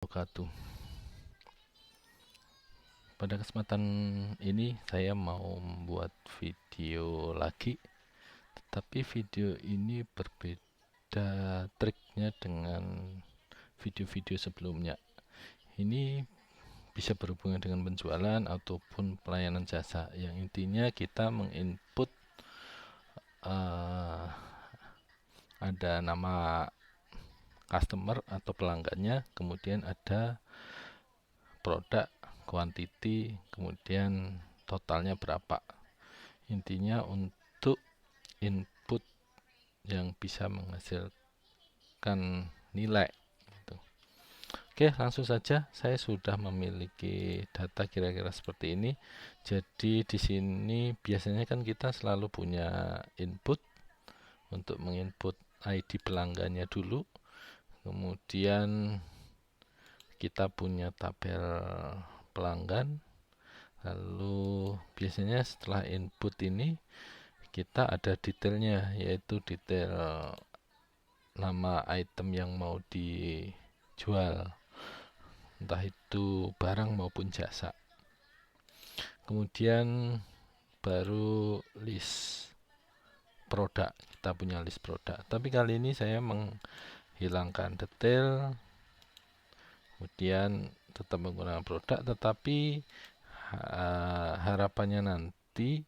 Wabarakatuh. Pada kesempatan ini saya mau membuat video lagi, tetapi video ini berbeda triknya dengan video-video sebelumnya. Ini bisa berhubungan dengan penjualan ataupun pelayanan jasa. Yang intinya kita menginput ada nama customer atau pelanggannya, kemudian ada produk, quantity, kemudian totalnya berapa. Intinya untuk input yang bisa menghasilkan nilai gitu. Oke, langsung saja. Saya sudah memiliki data kira-kira seperti ini. Jadi di sini biasanya kan kita selalu punya input untuk menginput ID pelanggannya dulu. Kemudian kita punya tabel pelanggan. Lalu biasanya setelah input ini kita ada detailnya, yaitu detail nama item yang mau dijual, entah itu barang maupun jasa. Kemudian baru list produk, kita punya list produk. Tapi kali ini saya menghilangkan detail, kemudian tetap menggunakan produk, tetapi harapannya nanti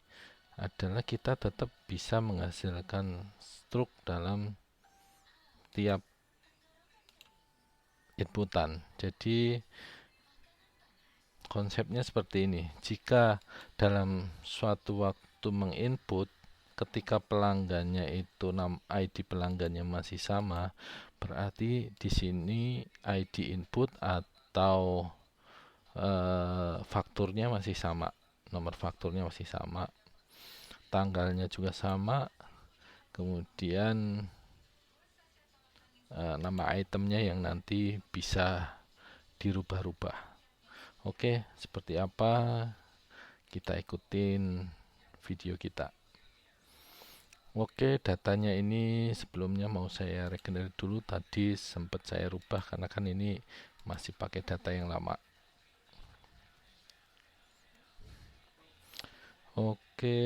adalah kita tetap bisa menghasilkan struk dalam tiap inputan. Jadi konsepnya seperti ini. Jika dalam suatu waktu menginput, ketika pelanggannya itu ID pelanggannya masih sama, berarti di sini ID input atau fakturnya masih sama, nomor fakturnya masih sama, tanggalnya juga sama, kemudian nama itemnya yang nanti bisa dirubah-rubah. Oke, seperti apa? Kita ikutin video kita. Oke, datanya ini sebelumnya mau saya regenerate dulu. Tadi sempat saya rubah karena kan ini masih pakai data yang lama. Oke,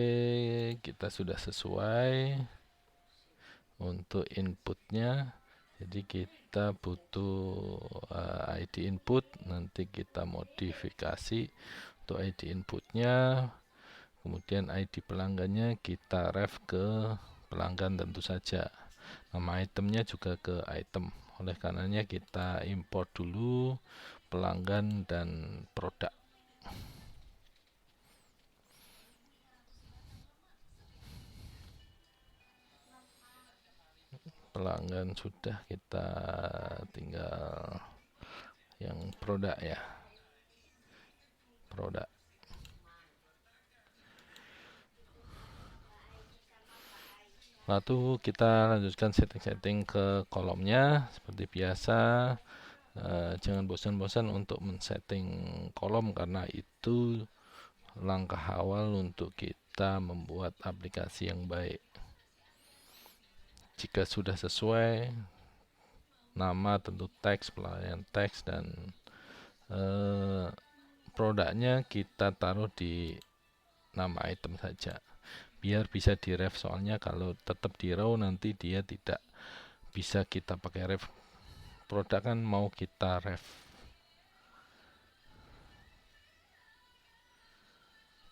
kita sudah sesuai untuk inputnya. Jadi kita butuh ID input, nanti kita modifikasi untuk ID inputnya, kemudian ID pelanggannya kita ref ke pelanggan tentu saja. Nama itemnya juga ke item. Oleh karenanya kita import dulu pelanggan dan produk. Pelanggan sudah, kita tinggal yang produk ya, produk. Lalu kita lanjutkan setting-setting ke kolomnya seperti biasa. Jangan bosan-bosan untuk men-setting kolom karena itu langkah awal untuk kita membuat aplikasi yang baik. Jika sudah sesuai, nama tentu teks, pelayan teks, dan produknya kita taruh di nama item saja. Biar bisa di ref, soalnya kalau tetap di raw nanti dia tidak bisa kita pakai ref. Produk kan mau kita ref.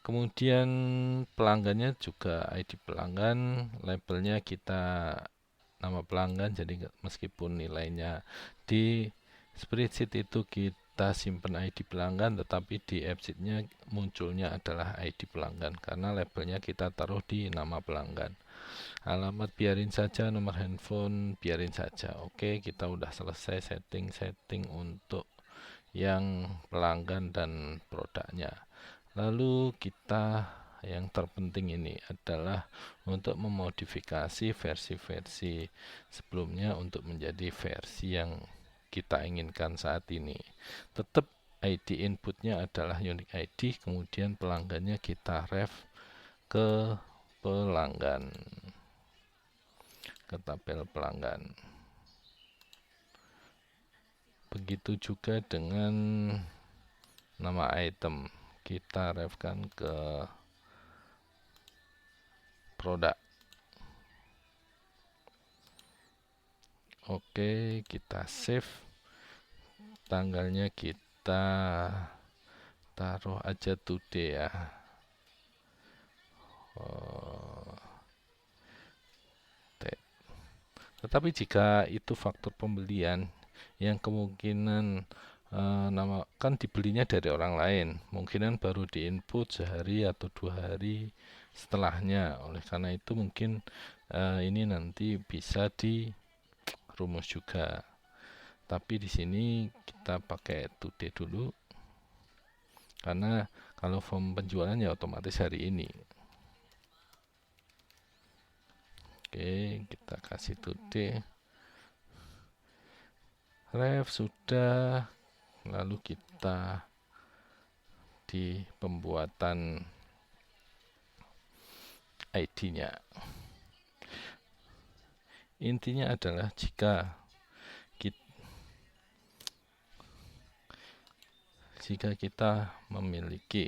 Kemudian pelanggannya juga ID pelanggan, labelnya kita nama pelanggan, jadi meskipun nilainya di spreadsheet itu kita simpan ID pelanggan, tetapi di AppSheet-nya munculnya adalah ID pelanggan karena labelnya kita taruh di nama pelanggan. Alamat biarin saja, nomor handphone biarin saja. Oke, kita udah selesai setting-setting untuk yang pelanggan dan produknya. Lalu kita yang terpenting ini adalah untuk memodifikasi versi-versi sebelumnya untuk menjadi versi yang kita inginkan saat ini. Tetap ID inputnya adalah unique ID, kemudian pelanggannya kita ref ke pelanggan, ke tabel pelanggan. Begitu juga dengan nama item, kita refkan ke produk. Oke, kita save, tanggalnya kita taruh aja today ya. Tetapi jika itu faktur pembelian yang kemungkinan nama kan dibelinya dari orang lain, kemungkinan baru diinput sehari atau 2 hari setelahnya. Oleh karena itu mungkin ini nanti bisa dirumus juga. Tapi di sini kita pakai today dulu, karena kalau form penjualan ya otomatis hari ini. Oke, kita kasih today. Ref sudah, lalu kita di pembuatan ID-nya. Intinya adalah jika kita memiliki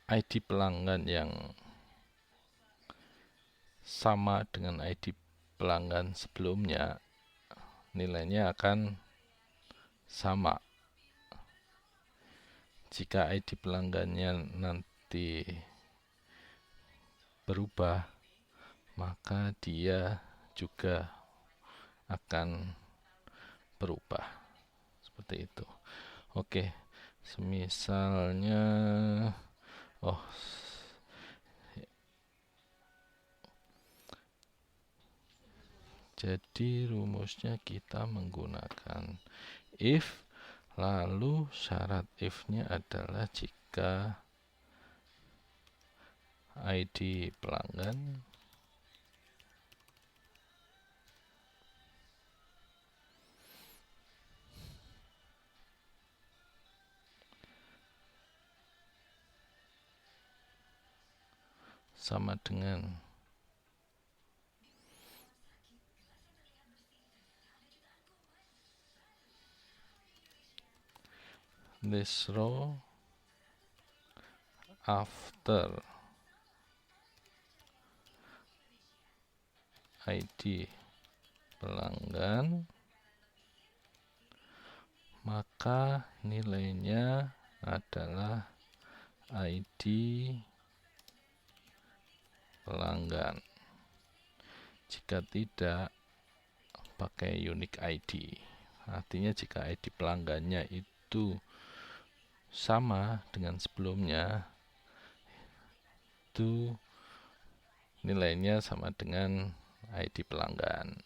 ID pelanggan yang sama dengan ID pelanggan sebelumnya, nilainya akan sama. Jika ID pelanggannya nanti berubah, maka dia juga akan berubah. Seperti itu. Oke, misalnya jadi rumusnya kita menggunakan if, lalu syarat if-nya adalah jika ID pelanggan sama dengan this row after ID pelanggan, maka nilainya adalah ID pelanggan. Jika tidak, pakai unique ID. Artinya jika ID pelanggannya itu sama dengan sebelumnya, itu nilainya sama dengan ID pelanggan.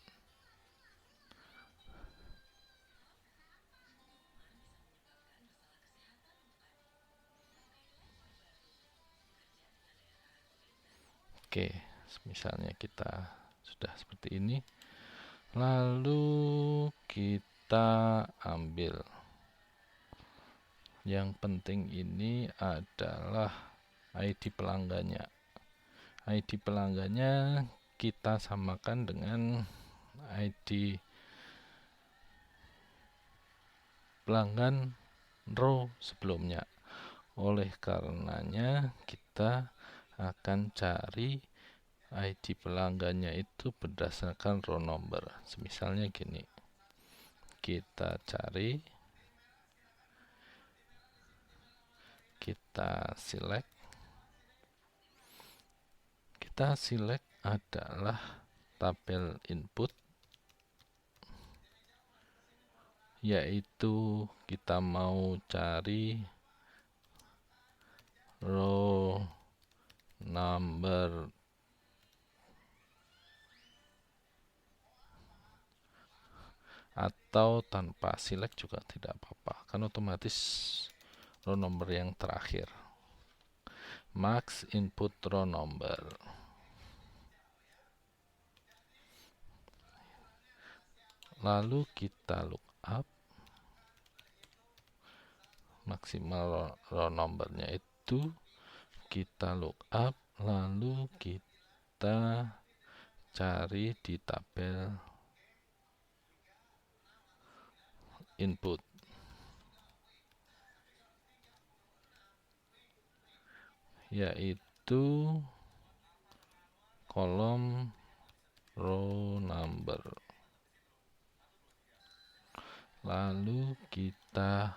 Oke, misalnya kita sudah seperti ini, lalu kita ambil yang penting ini adalah ID pelanggannya. ID pelanggannya kita samakan dengan ID pelanggan row sebelumnya. Oleh karenanya kita akan cari ID pelanggannya itu berdasarkan row number. Misalnya gini, kita cari, kita select adalah tabel input, yaitu kita mau cari row number atau tanpa select juga tidak apa-apa, kan otomatis row number yang terakhir. Max input row number. Lalu kita lookup maksimal row numbernya itu, kita lookup, lalu kita cari di tabel input, yaitu kolom row number. Lalu kita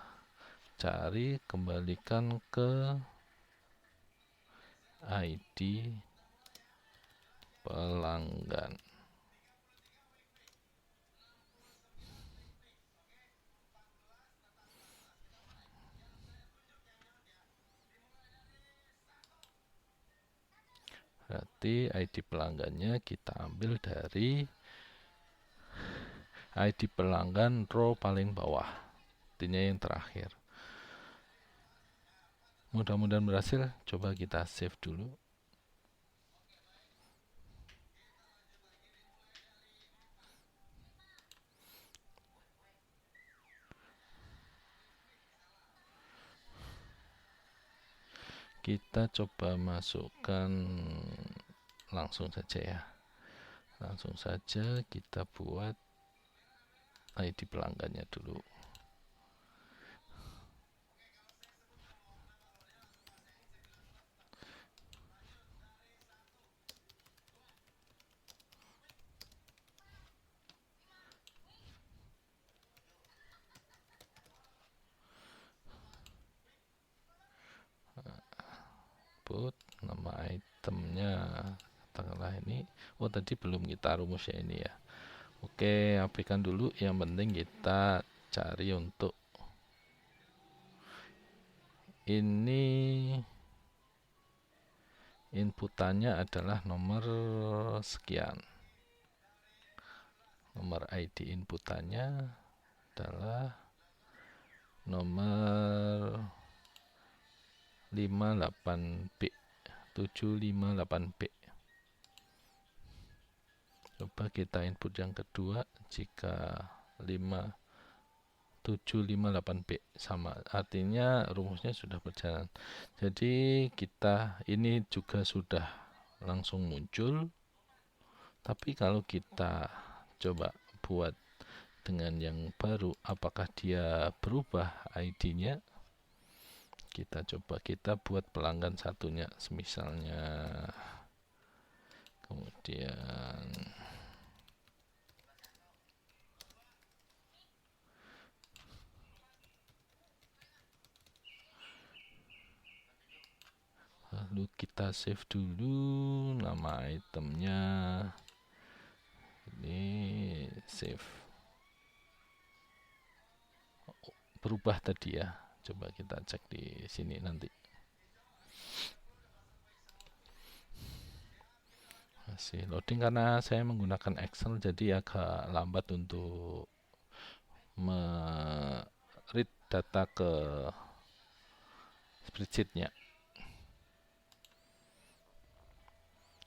cari, kembalikan ke ID pelanggan. Berarti ID pelanggannya kita ambil dari ID pelanggan row paling bawah, artinya yang terakhir. Mudah-mudahan berhasil. Coba kita save dulu. Kita coba masukkan langsung saja ya. Langsung saja kita buat ID pelanggannya dulu. Input nama itemnya, katakanlah ini. Oh, tadi belum kita rumus ya ini ya. Oke, abaikan dulu. Yang penting kita cari untuk ini, inputannya adalah nomor sekian. Nomor ID inputannya adalah nomor 58B, 758B. Coba kita input yang kedua. Jika 758B sama, artinya rumusnya sudah berjalan. Jadi kita ini juga sudah langsung muncul. Tapi kalau kita coba buat dengan yang baru, apakah dia berubah ID-nya? Kita coba, kita buat pelanggan satunya, misalnya, kemudian lalu kita save dulu nama itemnya. Ini save. Berubah tadi ya. Coba kita cek di sini nanti. Masih loading karena saya menggunakan Excel, jadi agak lambat untuk read data ke spreadsheetnya.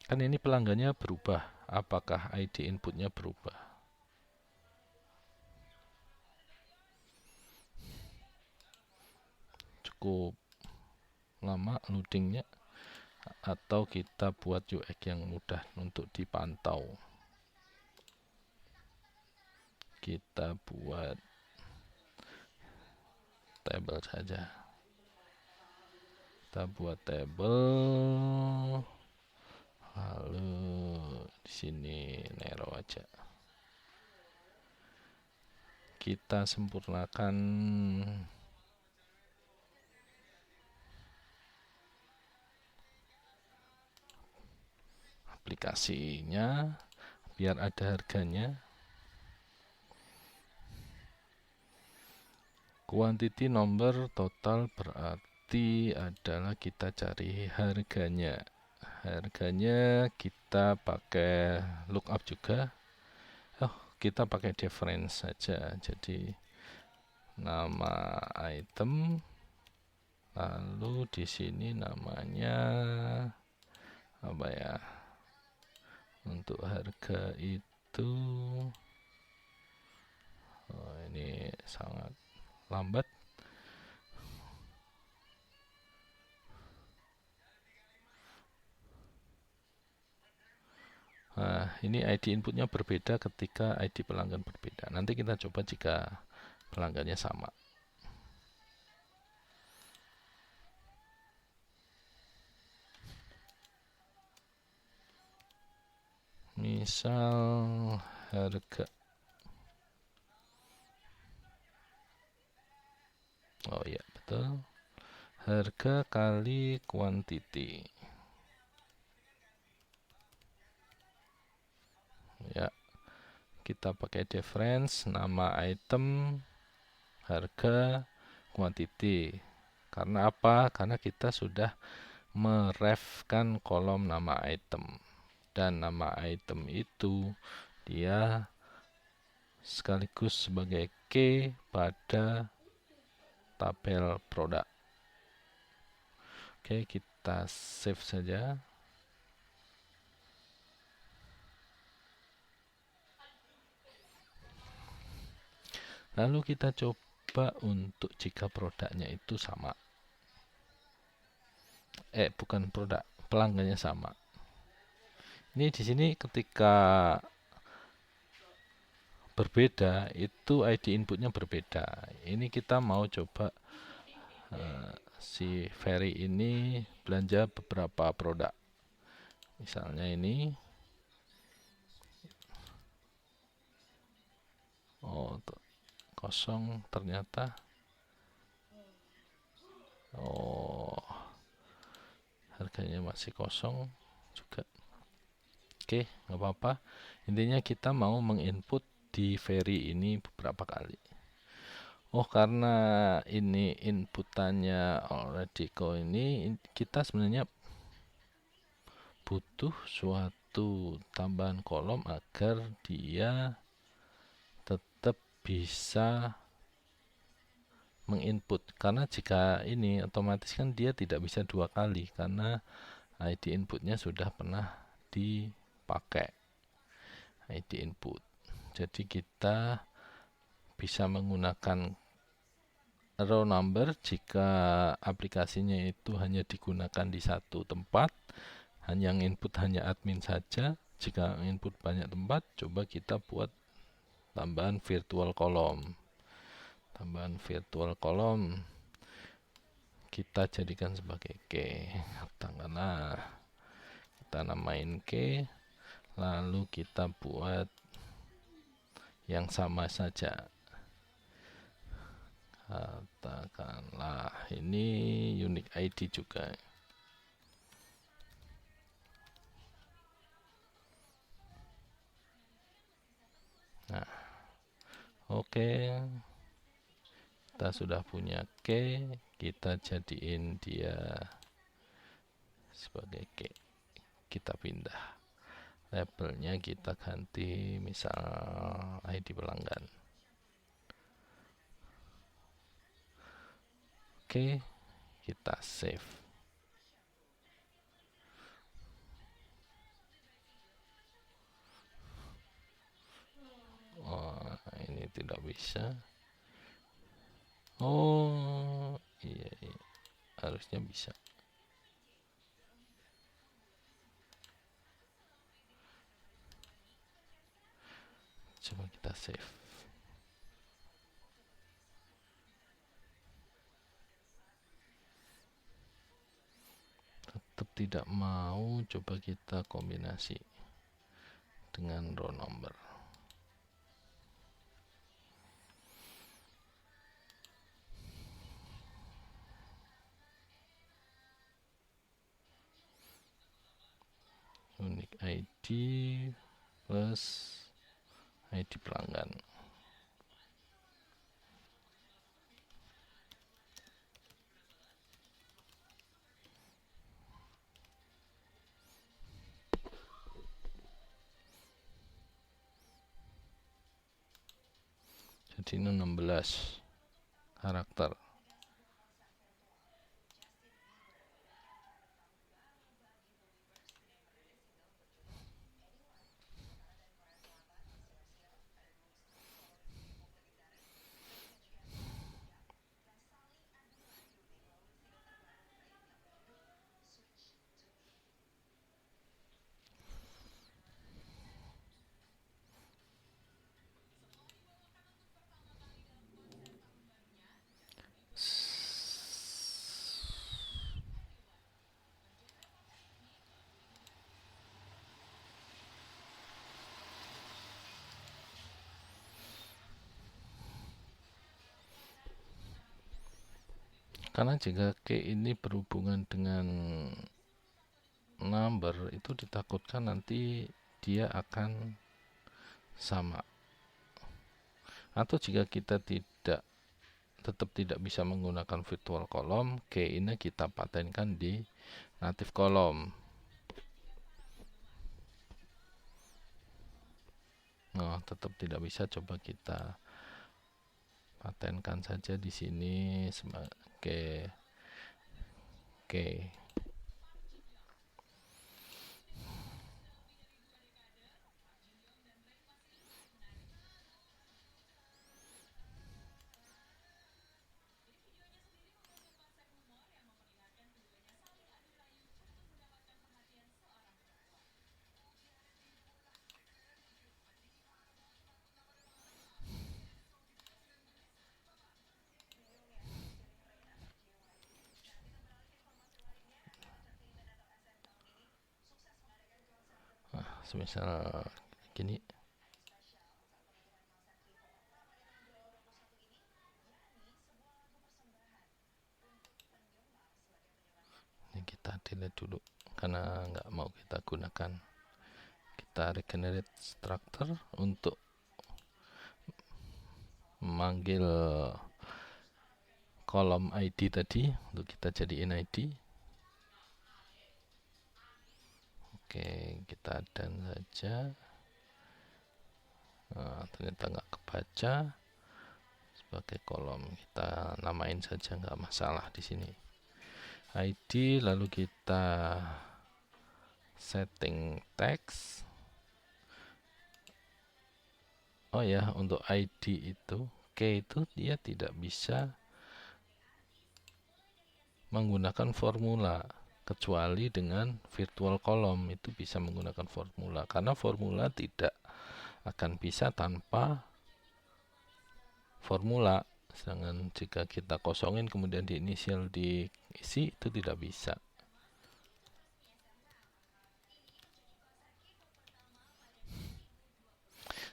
Kan ini pelanggannya berubah. Apakah ID inputnya berubah? Cukup lama loadingnya, atau kita buat UX yang mudah untuk dipantau. Kita buat table saja. Kita buat table, lalu di sini narrow aja. Kita sempurnakan aplikasinya biar ada harganya. Quantity number total berarti adalah kita cari harganya. Harganya kita pakai lookup juga. Oh, kita pakai difference saja. Jadi nama item, lalu di sini namanya apa ya? Untuk harga itu, oh, ini sangat lambat. Nah, ini ID inputnya berbeda ketika ID pelanggan berbeda. Nanti kita coba jika pelanggannya sama. Misal harga, oh iya betul, harga kali quantity. Ya, kita pakai difference, nama item, harga, quantity. Karena apa? Karena kita sudah merefkan kolom nama item, dan nama item itu dia sekaligus sebagai key pada tabel produk. Oke, kita save saja. Lalu kita coba untuk jika produknya itu sama. Bukan produk, pelanggannya sama. Ini di sini ketika berbeda, itu ID inputnya berbeda. Ini kita mau coba si Ferry ini belanja beberapa produk. Misalnya ini. Oh, kosong ternyata. Oh, harganya masih kosong juga. Oke, nggak apa-apa. Intinya kita mau menginput di Ferry ini beberapa kali. Oh, karena ini inputannya already ini, kita sebenarnya butuh suatu tambahan kolom agar dia tetap bisa menginput. Karena jika ini otomatis kan dia tidak bisa dua kali karena ID inputnya sudah pernah dipakai ID input. Jadi kita bisa menggunakan row number jika aplikasinya itu hanya digunakan di satu tempat, hanya input hanya admin saja. Jika input banyak tempat, coba kita buat tambahan virtual column. Tambahan virtual column kita jadikan sebagai key. Katakanlah kita namain key, lalu kita buat yang sama saja. Katakanlah ini unique ID juga. Nah, oke, kita sudah punya key, kita jadiin dia sebagai key. Kita pindah labelnya, kita ganti misal ID pelanggan. Oke, kita save. Oh, ini tidak bisa. Oh, iya, harusnya bisa. Coba kita save. Tetap tidak mau, coba kita kombinasi dengan row number. Unique ID plus ID pelanggan. Jadi ini 16 karakter. Karena jika key ini berhubungan dengan number, itu ditakutkan nanti dia akan sama. Atau jika kita tetap tidak bisa menggunakan virtual column, key ini kita patenkan di native column. Nah, tetap tidak bisa, coba kita patenkan saja di sini sebagai key. Semisal gini, ini kita delete dulu karena nggak mau kita gunakan. Kita regenerate structure untuk memanggil kolom ID tadi, untuk kita jadiin ID. Oke, kita dan saja. Nah, ternyata nggak kebaca sebagai kolom, kita namain saja, nggak masalah di sini ID. Lalu kita setting text. Oh ya, untuk ID itu key itu dia tidak bisa menggunakan formula, kecuali dengan virtual column itu bisa menggunakan formula, karena formula tidak akan bisa tanpa formula. Sedangkan jika kita kosongin kemudian di inisial diisi, itu tidak bisa.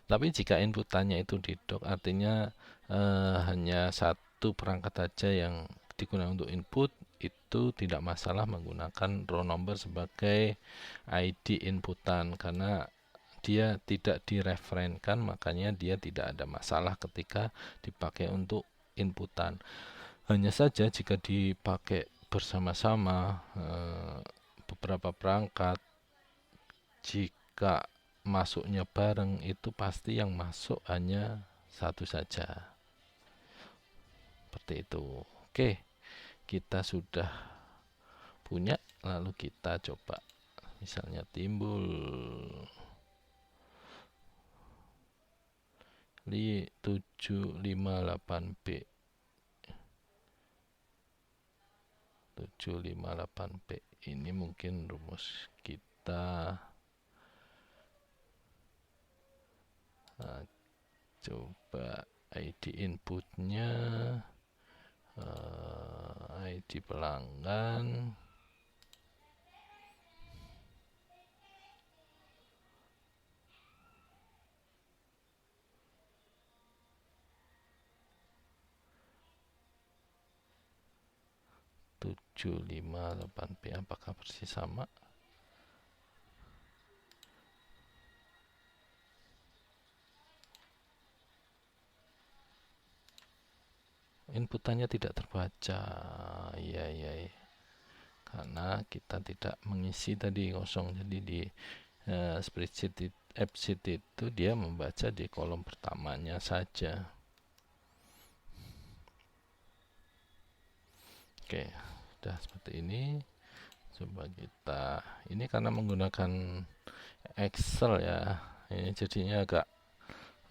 Tapi jika inputannya itu di doc, artinya hanya satu perangkat saja yang digunakan untuk input, itu tidak masalah menggunakan row number sebagai ID inputan, karena dia tidak direferensikan, makanya dia tidak ada masalah ketika dipakai untuk inputan. Hanya saja jika dipakai bersama-sama beberapa perangkat, jika masuknya bareng, itu pasti yang masuk hanya satu saja. Seperti itu. Oke, kita sudah punya, lalu kita coba misalnya timbul 758B 758B ini mungkin rumus kita. Nah, coba ID inputnya ID pelanggan, B apakah persis sama? Inputannya tidak terbaca. Iya, karena kita tidak mengisi tadi kosong, jadi di spreadsheet AppSheet itu dia membaca di kolom pertamanya saja. Oke, sudah seperti ini. Coba kita, ini karena menggunakan Excel ya, ini jadinya agak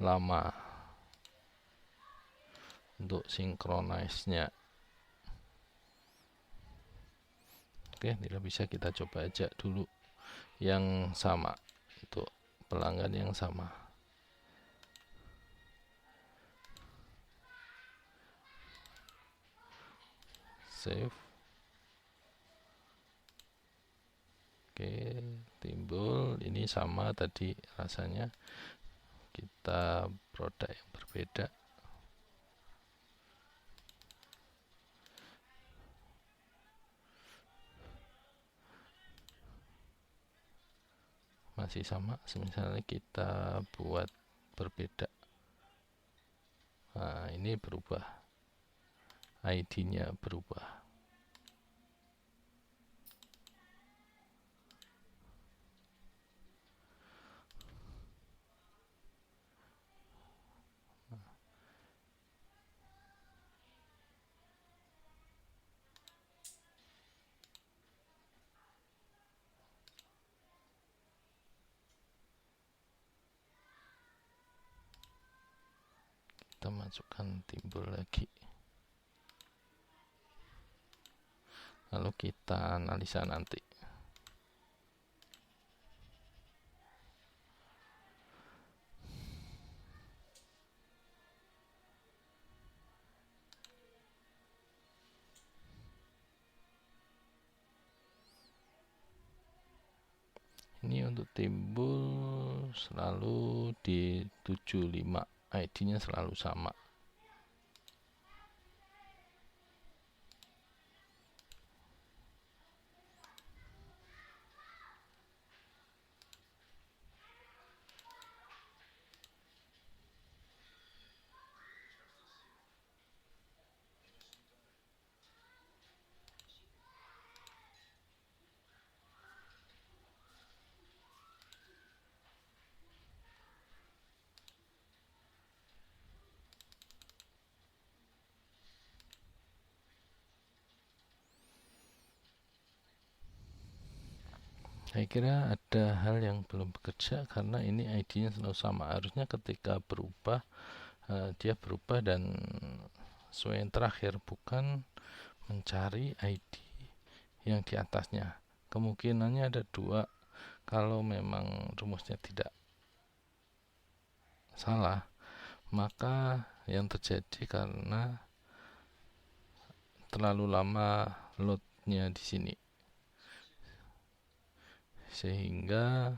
lama untuk sinkronize-nya. Oke, tidak bisa, kita coba aja dulu yang sama, untuk pelanggan yang sama. Save. Oke, timbul ini sama tadi rasanya, kita produk yang berbeda. masih sama, misalnya kita buat berbeda. Nah, ini berubah, ID-nya berubah. Kita masukkan timbul lagi, lalu kita analisa nanti. Ini untuk timbul selalu di 75, ID-nya selalu sama. Saya kira ada hal yang belum bekerja karena ini ID-nya selalu sama. Harusnya ketika berubah, dia berubah dan sesuai yang terakhir, bukan mencari ID yang di atasnya. Kemungkinannya ada dua. Kalau memang rumusnya tidak salah, maka yang terjadi karena terlalu lama loadnya di sini, sehingga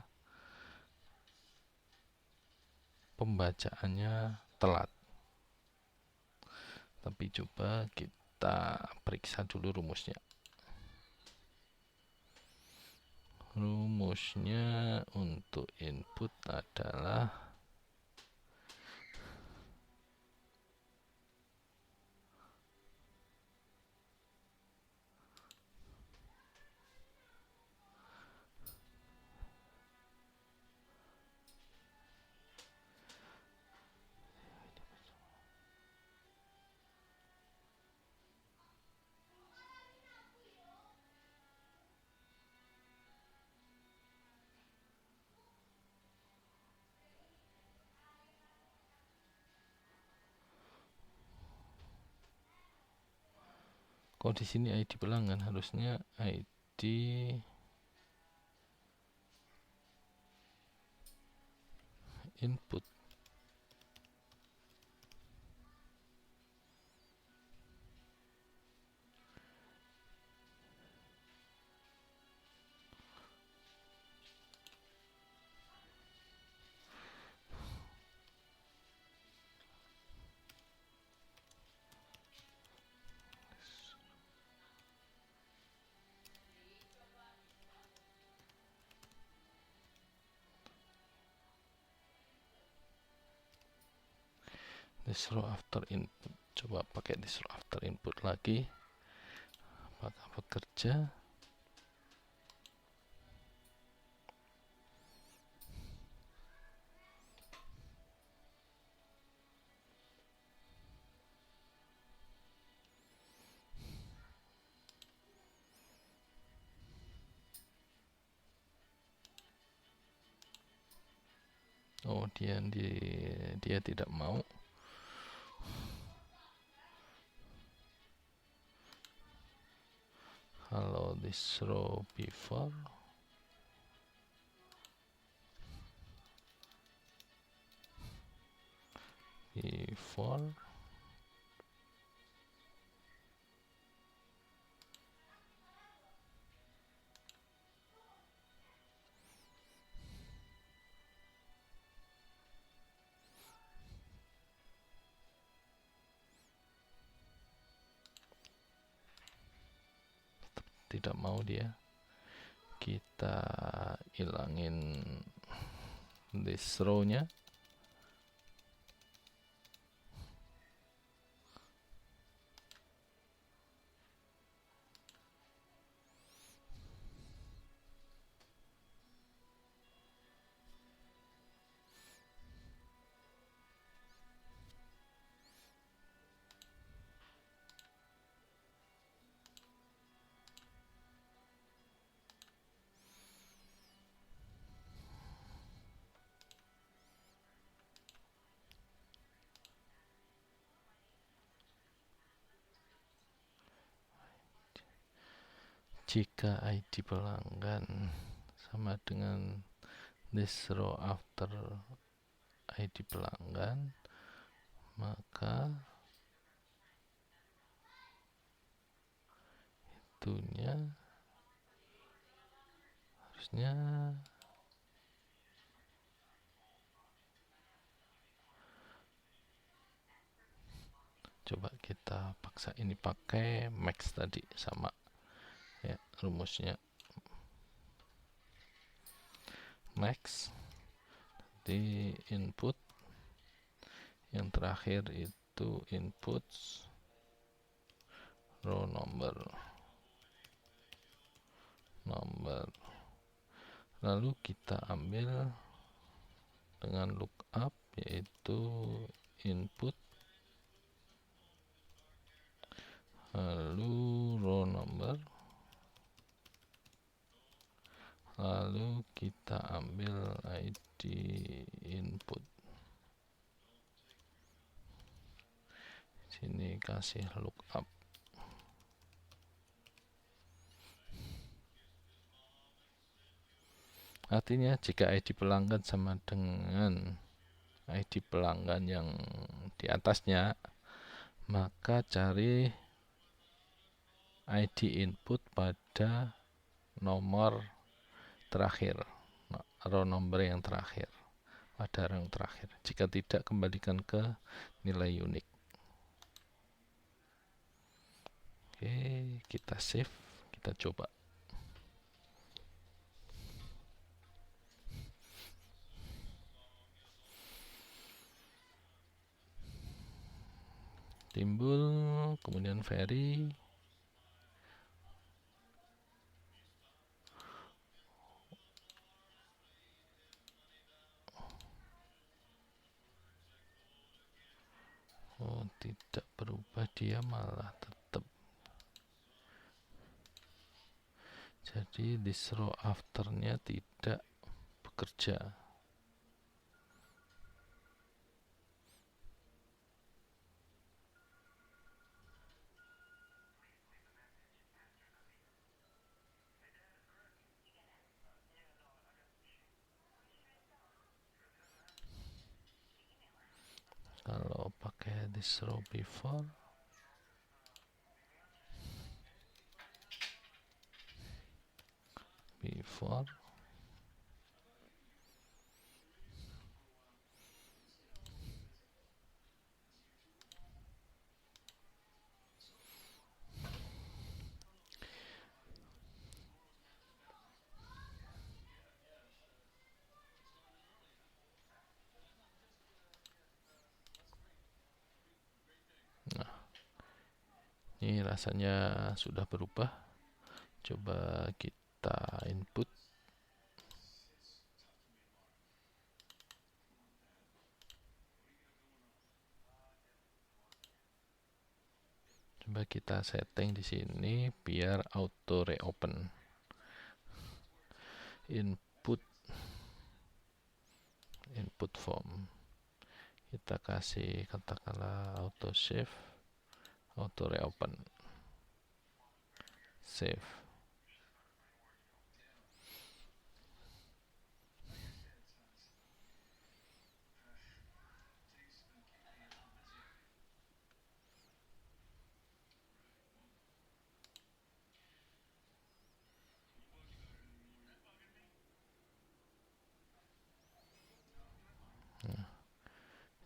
pembacaannya telat. Tapi coba kita periksa dulu rumusnya. Rumusnya untuk input adalah kalau di sini ID pelanggan, harusnya ID input. This row after input. Coba pakai this row after input lagi, apakah bekerja? Oh, dia tidak mau. Hello, this row before. Tidak mau dia. Kita hilangin this row-nya. Jika ID pelanggan sama dengan this row after ID pelanggan, maka itunya harusnya coba kita paksa ini pakai max tadi sama ya rumusnya max di input, yang terakhir itu inputs row number, lalu kita ambil dengan lookup yaitu input lalu row number, lalu kita ambil ID input, sini kasih lookup. Artinya jika ID pelanggan sama dengan ID pelanggan yang di atasnya, maka cari ID input pada nomor terakhir, row number yang terakhir, pada row terakhir. Jika tidak, kembalikan ke nilai unik. Oke, kita save, kita coba. Timbul, kemudian very, oh tidak berubah, dia malah tetap. Jadi this row afternya tidak bekerja. Kalau pakai this row before, nah ini rasanya sudah berubah. Coba kita input. Coba kita setting di sini biar auto reopen. Input form. Kita kasih katakanlah auto save, auto reopen. Save.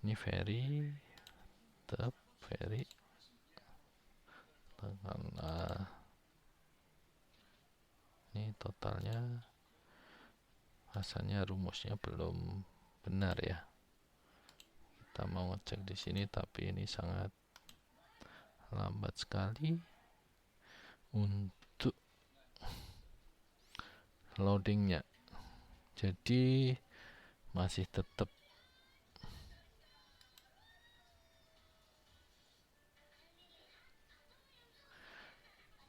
Ini very, tetap very, ini totalnya, rasanya rumusnya belum benar ya. Kita mau ngecek di sini tapi ini sangat lambat sekali untuk loadingnya. Jadi masih tetap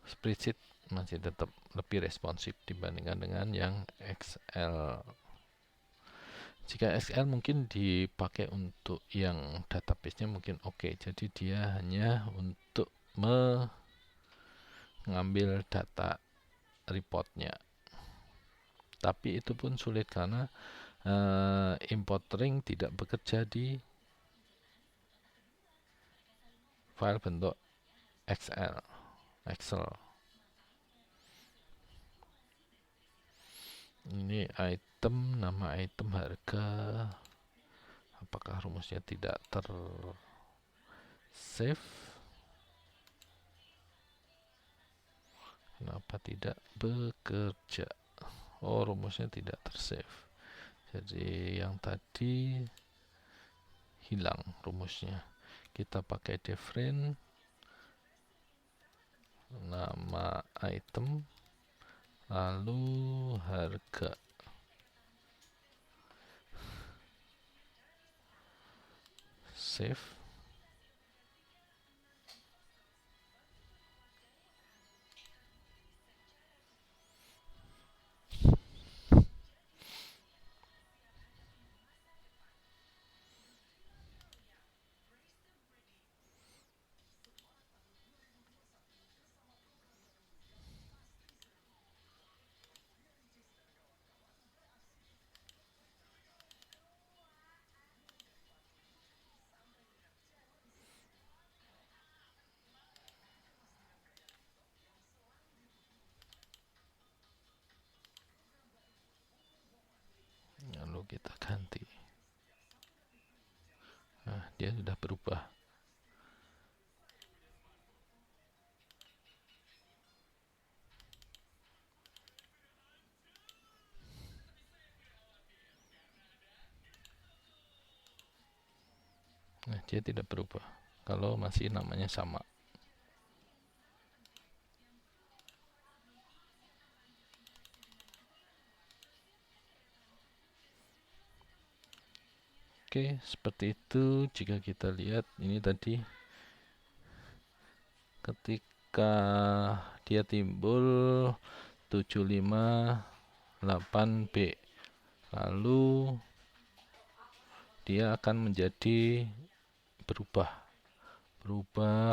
spreadsheet masih tetap lebih responsif dibandingkan dengan yang Excel. Jika Excel mungkin dipakai untuk yang database-nya mungkin oke. Jadi dia hanya untuk mengambil data reportnya. Tapi itu pun sulit karena import ring tidak bekerja di file bentuk Excel. Ini item, nama item, harga. Apakah rumusnya tidak save? Kenapa tidak bekerja? Oh, rumusnya tidak tersave. Jadi yang tadi hilang rumusnya. Kita pakai different nama item lalu harga. Save. Lalu kita ganti. Nah, dia sudah berubah. Nah, dia tidak berubah kalau masih namanya sama. Oke, seperti itu. Jika kita lihat ini tadi ketika dia timbul 758B, lalu dia akan menjadi berubah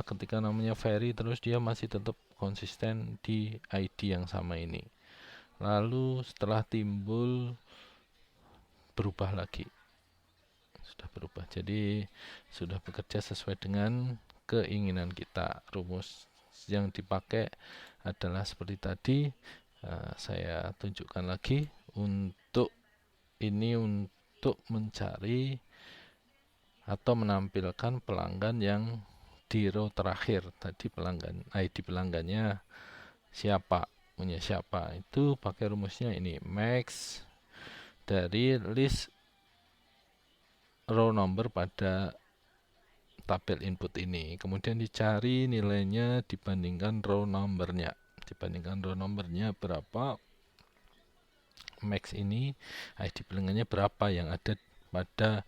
ketika namanya Ferry, terus dia masih tetap konsisten di ID yang sama ini. Lalu setelah timbul berubah lagi, sudah berubah, jadi sudah bekerja sesuai dengan keinginan kita. Rumus yang dipakai adalah seperti tadi. Saya tunjukkan lagi untuk ini, untuk mencari atau menampilkan pelanggan yang di row terakhir. Tadi pelanggan, ID pelanggannya siapa, punya siapa, itu pakai rumusnya ini, max dari list row number pada tabel input ini, kemudian dicari nilainya dibandingkan row numbernya. Berapa, max ini ID pelanggannya berapa yang ada pada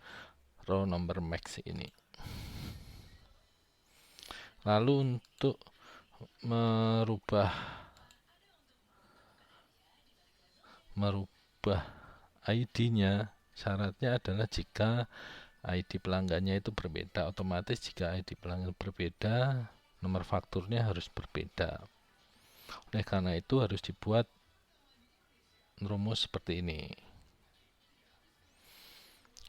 row number max ini. Lalu untuk merubah ID-nya, syaratnya adalah jika ID pelanggannya itu berbeda. Otomatis jika ID pelanggan berbeda, nomor fakturnya harus berbeda. Oleh karena itu harus dibuat rumus seperti ini.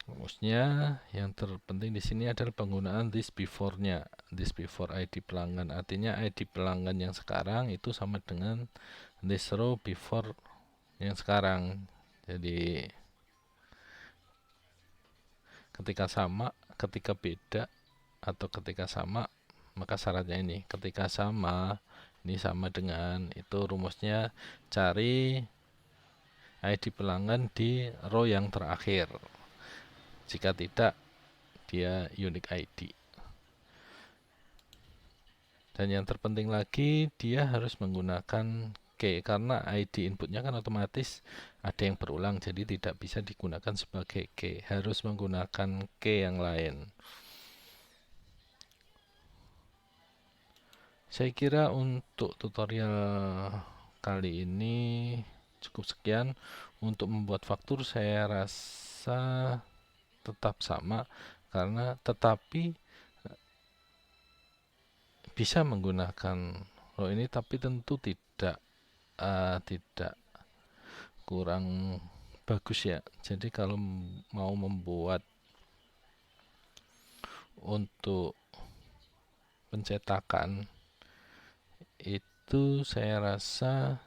Rumusnya yang terpenting di sini adalah penggunaan this before-nya. This before ID pelanggan, artinya ID pelanggan yang sekarang itu sama dengan this row before yang sekarang. Jadi ketika sama, ketika beda, atau ketika sama, maka syaratnya ini. Ketika sama, ini sama dengan, itu rumusnya cari ID pelanggan di row yang terakhir. Jika tidak, dia unique ID. Dan yang terpenting lagi, dia harus menggunakan key, karena ID inputnya kan otomatis ada yang berulang, jadi tidak bisa digunakan sebagai key, harus menggunakan key yang lain. Saya kira untuk tutorial kali ini cukup sekian. Untuk membuat faktur saya rasa tetap sama, karena tetapi bisa menggunakan row ini, tapi tentu tidak kurang bagus ya. Jadi kalau mau membuat untuk pencetakan itu, saya rasa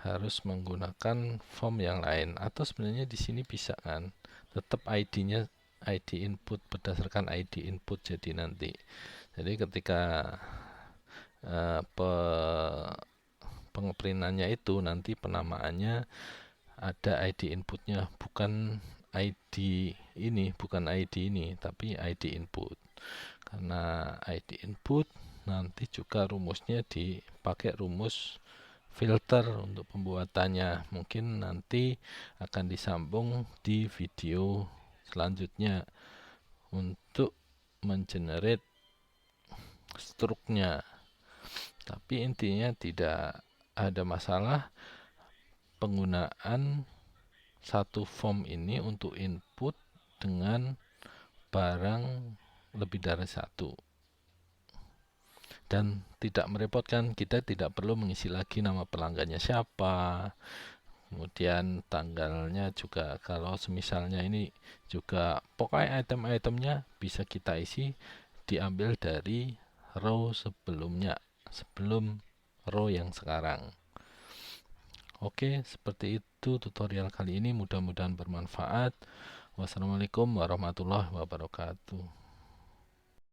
harus menggunakan form yang lain, atau sebenarnya di sini bisa kan, tetap ID-nya ID input berdasarkan ID input. Jadi nanti, jadi ketika pengeprintannya itu nanti penamaannya ada ID inputnya, bukan ID ini, tapi ID input. Karena ID input nanti juga rumusnya dipakai rumus filter untuk pembuatannya. Mungkin nanti akan disambung di video selanjutnya untuk mengenerate struknya. Tapi intinya tidak ada masalah penggunaan satu form ini untuk input dengan barang lebih dari satu, dan tidak merepotkan. Kita tidak perlu mengisi lagi nama pelanggannya siapa, kemudian tanggalnya juga. Kalau semisalnya ini juga, pokoknya item-itemnya bisa kita isi diambil dari row sebelumnya, sebelum row yang sekarang. Oke, seperti itu tutorial kali ini, mudah-mudahan bermanfaat. Wassalamualaikum warahmatullahi wabarakatuh.